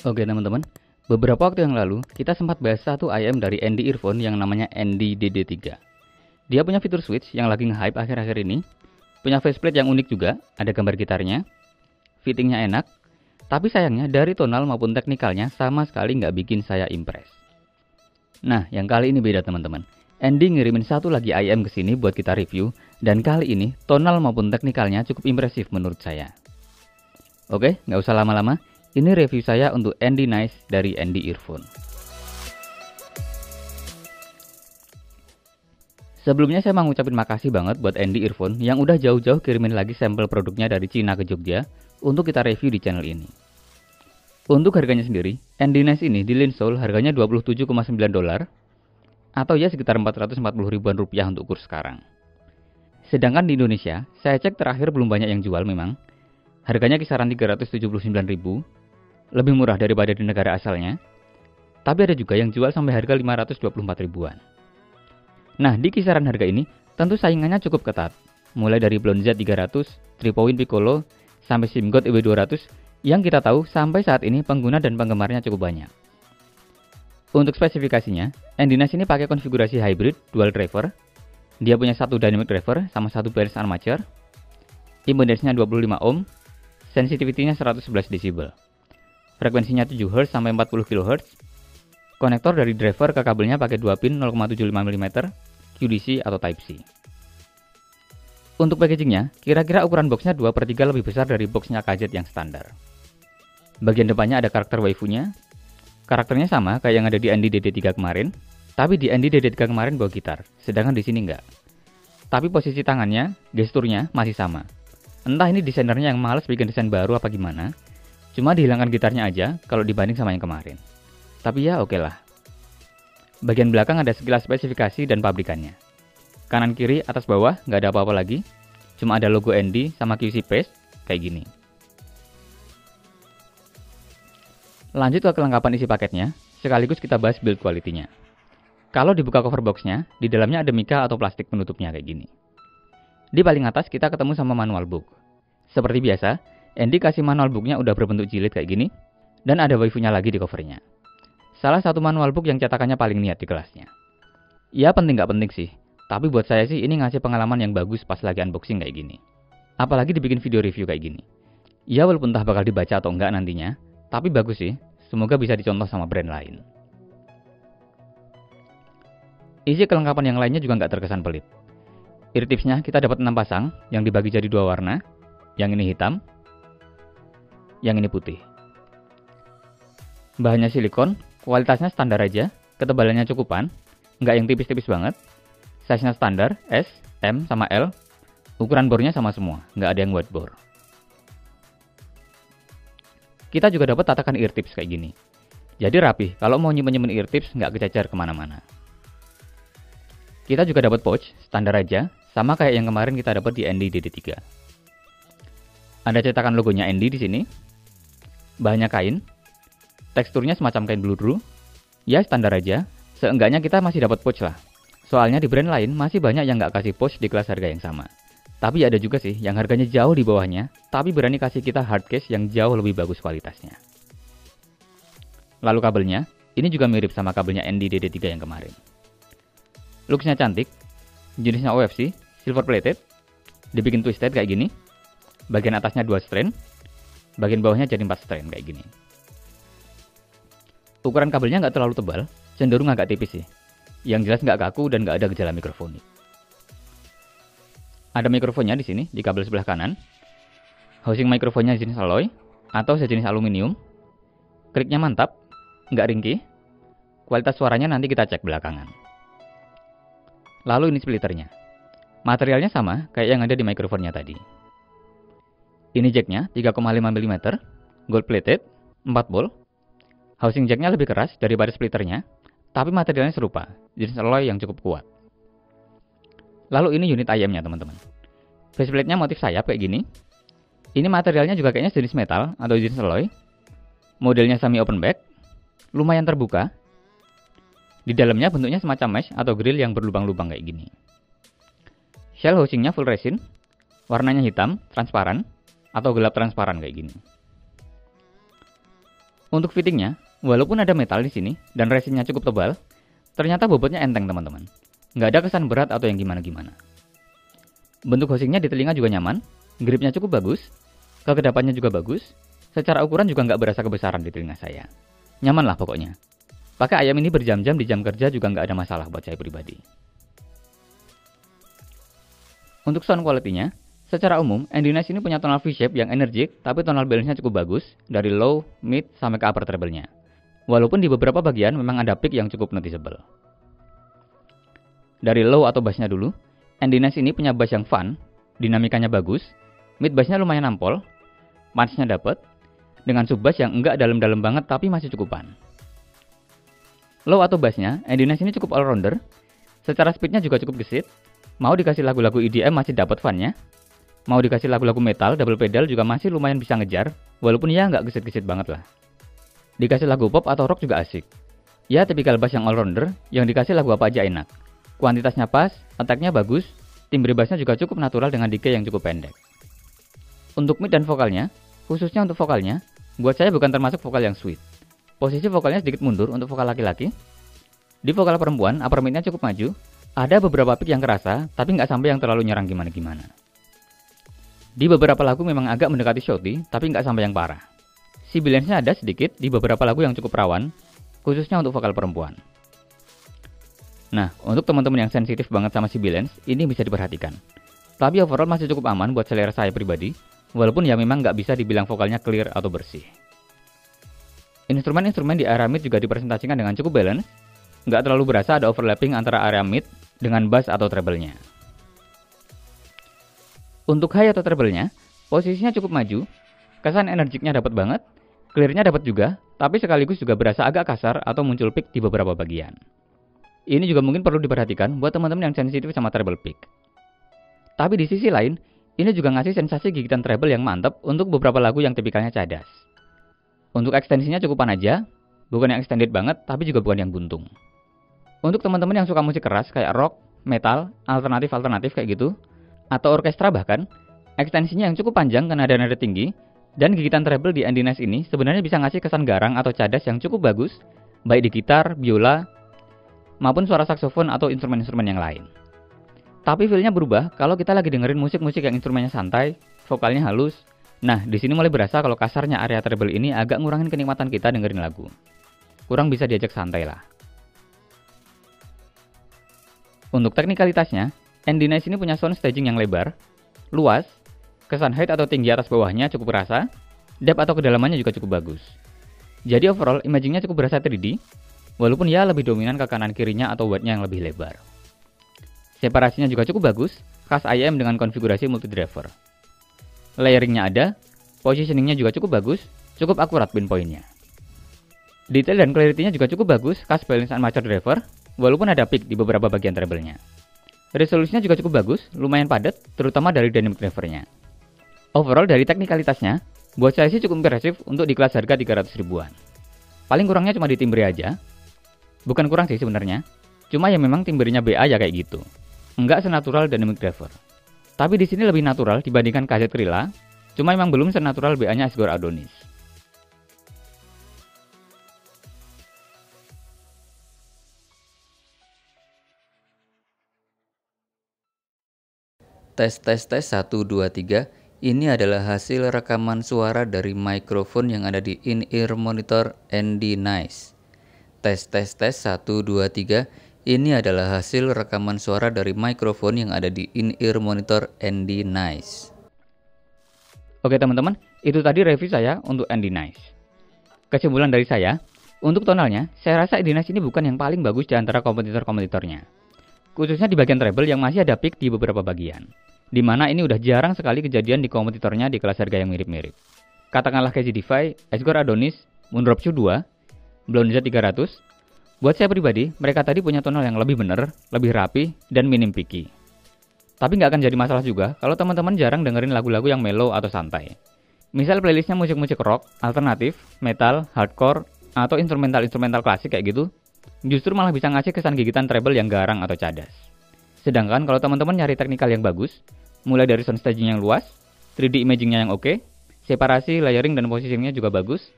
Oke teman-teman, beberapa waktu yang lalu kita sempat bahas satu IM dari ND Earphone yang namanya ND DD3. Dia punya fitur switch yang lagi nge-hype akhir-akhir ini, punya faceplate yang unik juga, ada gambar gitarnya, fittingnya enak, tapi sayangnya dari tonal maupun teknikalnya sama sekali nggak bikin saya impress. Nah, yang kali ini beda teman-teman. ND ngirimin satu lagi IM ke sini buat kita review, dan kali ini tonal maupun teknikalnya cukup impresif menurut saya. Oke, nggak usah lama-lama. Ini review saya untuk ND Nice dari ND Earphone. Sebelumnya saya mau ngucapin makasih banget buat ND Earphone yang udah jauh-jauh kirimin lagi sampel produknya dari Cina ke Jogja untuk kita review di channel ini. Untuk harganya sendiri, ND Nice ini di Linsol harganya $27,9 atau ya sekitar 440 ribuan rupiah untuk kurs sekarang. Sedangkan di Indonesia, saya cek terakhir belum banyak yang jual memang. Harganya kisaran 379.000. Lebih murah daripada di negara asalnya, tapi ada juga yang jual sampai harga 524 ribuan. Nah, di kisaran harga ini, tentu saingannya cukup ketat. Mulai dari Blonde Z300, 3-point Piccolo, sampai SIMGOT EW200, yang kita tahu sampai saat ini pengguna dan penggemarnya cukup banyak. Untuk spesifikasinya, ND Nice ini pakai konfigurasi hybrid dual driver. Dia punya satu dynamic driver sama satu balance armature. Impedance-nya 25 ohm, sensitivity-nya 111 dB. Frekuensinya 7 Hz sampai 40 kHz. Konektor dari driver ke kabelnya pakai 2 pin 0,75 mm QDC atau Type-C. Untuk packagingnya, kira-kira ukuran boxnya 2/3 lebih besar dari boxnya KZ yang standar. Bagian depannya ada karakter waifu-nya. Karakternya sama kayak yang ada di ND DD3 kemarin, tapi di ND DD3 kemarin bawa gitar, sedangkan di sini enggak. Tapi posisi tangannya, gesturnya masih sama. Entah ini desainernya yang males bikin desain baru apa gimana. Cuma dihilangkan gitarnya aja kalau dibanding sama yang kemarin. Tapi ya oke lah. Bagian belakang ada sekilas spesifikasi dan pabrikannya. Kanan kiri atas bawah nggak ada apa-apa lagi. Cuma ada logo ND sama QC paste kayak gini. Lanjut ke kelengkapan isi paketnya. Sekaligus kita bahas build quality-nya. Kalau dibuka cover box-nya, di dalamnya ada mika atau plastik penutupnya kayak gini. Di paling atas kita ketemu sama manual book. Seperti biasa, ND kasih manual booknya udah berbentuk jilid kayak gini, dan ada waifu-nya lagi di covernya. Salah satu manual book yang cetakannya paling niat di kelasnya. Ya penting nggak penting sih, tapi buat saya sih ini ngasih pengalaman yang bagus pas lagi unboxing kayak gini. Apalagi dibikin video review kayak gini. Ya walaupun entah bakal dibaca atau enggak nantinya, tapi bagus sih, semoga bisa dicontoh sama brand lain. Isi kelengkapan yang lainnya juga nggak terkesan pelit. Ear tipsnya kita dapat 6 pasang yang dibagi jadi 2 warna, yang ini hitam, yang ini putih. Bahannya silikon, kualitasnya standar aja, ketebalannya cukupan, nggak yang tipis-tipis banget. Size-nya standar, S, M, sama L. Ukuran bornya sama semua, nggak ada yang wide bore. Kita juga dapat tatakan ear tips kayak gini. Jadi rapih, kalau mau nyimpen ear tips nggak kececer kemana-mana. Kita juga dapat pouch, standar aja, sama kayak yang kemarin kita dapat di ND DD3. Ada cetakan logonya ND di sini. Bahannya kain. Teksturnya semacam kain bludru. Ya standar aja. Seenggaknya kita masih dapat pouch lah. Soalnya di brand lain masih banyak yang nggak kasih pouch di kelas harga yang sama. Tapi ada juga sih yang harganya jauh di bawahnya, tapi berani kasih kita hard case yang jauh lebih bagus kualitasnya. Lalu kabelnya, ini juga mirip sama kabelnya ND DD3 yang kemarin. Looksnya cantik. Jenisnya OFC, silver plated. Dibikin twisted kayak gini. Bagian atasnya 2 strain. Bagian bawahnya jadi 4 strain kayak gini. Ukuran kabelnya nggak terlalu tebal, cenderung agak tipis sih. Yang jelas nggak kaku dan nggak ada gejala mikrofonik. Ada mikrofonnya di sini, di kabel sebelah kanan. Housing mikrofonnya jenis alloy, atau sejenis aluminium. Kliknya mantap, nggak ringkih. Kualitas suaranya nanti kita cek belakangan. Lalu ini splitternya. Materialnya sama, kayak yang ada di mikrofonnya tadi. Ini jacknya 3,5 mm, gold plated, 4 volt. Housing jacknya lebih keras daripada splitternya, tapi materialnya serupa, jenis alloy yang cukup kuat. Lalu ini unit IM-nya teman-teman. Faceplate-nya motif sayap kayak gini. Ini materialnya juga kayaknya jenis metal atau jenis alloy. Modelnya semi open back, lumayan terbuka. Di dalamnya bentuknya semacam mesh atau grill yang berlubang-lubang kayak gini. Shell housing-nya full resin, warnanya hitam, transparan, atau gelap transparan kayak gini. Untuk fittingnya, walaupun ada metal di sini dan resinnya cukup tebal, ternyata bobotnya enteng teman-teman. Nggak ada kesan berat atau yang gimana-gimana. Bentuk housingnya di telinga juga nyaman, gripnya cukup bagus, kekedapannya juga bagus, secara ukuran juga nggak berasa kebesaran di telinga saya. Nyaman lah pokoknya. Pakai ayam ini berjam-jam di jam kerja juga nggak ada masalah buat saya pribadi. Untuk sound quality-nya, secara umum, ND-Nice ini punya tonal V-shape yang energik, tapi tonal balance-nya cukup bagus, dari low, mid, sampai ke upper treble-nya. Walaupun di beberapa bagian memang ada peak yang cukup noticeable. Dari low atau bass-nya dulu, ND-Nice ini punya bass yang fun, dinamikanya bagus, mid bass-nya lumayan nampol, punch-nya dapet, dengan sub bass yang enggak dalam-dalam banget tapi masih cukupan. Low atau bass-nya, ND-Nice ini cukup all-rounder, secara speed-nya juga cukup gesit, mau dikasih lagu-lagu EDM masih dapat fun-nya, mau dikasih lagu-lagu metal, double pedal juga masih lumayan bisa ngejar, walaupun ya nggak gesit-gesit banget lah. Dikasih lagu pop atau rock juga asik. Ya tipikal bass yang all-rounder, yang dikasih lagu apa aja enak. Kuantitasnya pas, attack-nya bagus, timbre bassnya juga cukup natural dengan decay yang cukup pendek. Untuk mid dan vokalnya, khususnya untuk vokalnya, buat saya bukan termasuk vokal yang sweet. Posisi vokalnya sedikit mundur untuk vokal laki-laki. Di vokal perempuan, upper mid-nya cukup maju, ada beberapa peak yang kerasa, tapi nggak sampai yang terlalu nyerang gimana-gimana. Di beberapa lagu memang agak mendekati shouty, tapi nggak sampai yang parah. Sibilance-nya ada sedikit di beberapa lagu yang cukup rawan, khususnya untuk vokal perempuan. Nah, untuk teman-teman yang sensitif banget sama sibilance, ini bisa diperhatikan. Tapi overall masih cukup aman buat selera saya pribadi, walaupun ya memang nggak bisa dibilang vokalnya clear atau bersih. Instrumen-instrumen di area mid juga dipresentasikan dengan cukup balance, nggak terlalu berasa ada overlapping antara area mid dengan bass atau treble-nya. Untuk high atau treble-nya, posisinya cukup maju, kesan energiknya dapat banget, clear-nya dapat juga, tapi sekaligus juga berasa agak kasar atau muncul peak di beberapa bagian. Ini juga mungkin perlu diperhatikan buat teman-teman yang sensitif sama treble peak. Tapi di sisi lain, ini juga ngasih sensasi gigitan treble yang mantap untuk beberapa lagu yang tipikalnya cadas. Untuk ekstensinya cukupan aja, bukan yang extended banget, tapi juga bukan yang buntung. Untuk teman-teman yang suka musik keras kayak rock, metal, alternatif kayak gitu, atau orkestra bahkan, ekstensinya yang cukup panjang karena ada nada tinggi, dan gigitan treble di ND-Nice ini sebenarnya bisa ngasih kesan garang atau cadas yang cukup bagus, baik di gitar, biola, maupun suara saksofon atau instrumen-instrumen yang lain. Tapi feel-nya berubah kalau kita lagi dengerin musik-musik yang instrumennya santai, vokalnya halus. Nah, di sini mulai berasa kalau kasarnya area treble ini agak ngurangin kenikmatan kita dengerin lagu. Kurang bisa diajak santai lah. Untuk teknikalitasnya, ND-Nice ini punya sound staging yang lebar, luas, kesan height atau tinggi atas bawahnya cukup berasa, depth atau kedalamannya juga cukup bagus. Jadi overall, imagingnya cukup berasa 3D, walaupun ya lebih dominan ke kanan kirinya atau width-nya yang lebih lebar. Separasinya juga cukup bagus, khas IM dengan konfigurasi multi-driver. Layering-nya ada, positioning-nya juga cukup bagus, cukup akurat pinpoint-nya. Detail dan clarity-nya juga cukup bagus, khas balance and mature driver, walaupun ada peak di beberapa bagian treble-nya. Resolusinya juga cukup bagus, lumayan padat, terutama dari dynamic driver-nya. Overall dari teknikalitasnya, buat saya sih cukup impresif untuk di kelas harga 300 ribuan. Paling kurangnya cuma di timbre aja. Bukan kurang sih sebenarnya, cuma ya memang timbrenya BA ya kayak gitu. Enggak senatural dynamic driver. Tapi di sini lebih natural dibandingkan KZ Krilla, cuma memang belum senatural BA-nya Asgore Adonis. Tes 1 2 3. Ini adalah hasil rekaman suara dari mikrofon yang ada di in-ear monitor ND-Nice. Tes 1 2 3. Ini adalah hasil rekaman suara dari mikrofon yang ada di in-ear monitor ND-Nice. Oke teman-teman, itu tadi review saya untuk ND-Nice. Kesimpulan dari saya, untuk tonalnya, saya rasa ND-Nice ini bukan yang paling bagus di antara kompetitor-kompetitornya. Khususnya di bagian treble yang masih ada peak di beberapa bagian. Dimana ini udah jarang sekali kejadian di kompetitornya di kelas harga yang mirip-mirip. Katakanlah KZ-Defy, Asgore Adonis, Moondrop Shoe 2, Blonde Z300. Buat saya pribadi, mereka tadi punya tonal yang lebih bener, lebih rapi, dan minim picky. Tapi nggak akan jadi masalah juga kalau teman-teman jarang dengerin lagu-lagu yang mellow atau santai. Misal playlistnya musik-musik rock, alternatif, metal, hardcore, atau instrumental-instrumental klasik kayak gitu, justru malah bisa ngasih kesan gigitan treble yang garang atau cadas. Sedangkan kalau teman-teman nyari teknikal yang bagus, mulai dari sound staging yang luas, 3D imagingnya yang oke, separasi, layering, dan positioningnya juga bagus,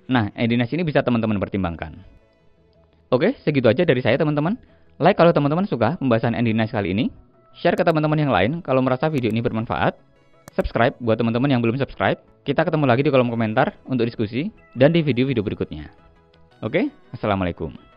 Nah, ND-Nice ini bisa teman-teman pertimbangkan. Oke, segitu aja dari saya teman-teman. Like kalau teman-teman suka pembahasan ND-Nice kali ini. Share ke teman-teman yang lain kalau merasa video ini bermanfaat. Subscribe buat teman-teman yang belum subscribe. Kita ketemu lagi di kolom komentar untuk diskusi dan di video-video berikutnya. Oke, assalamualaikum.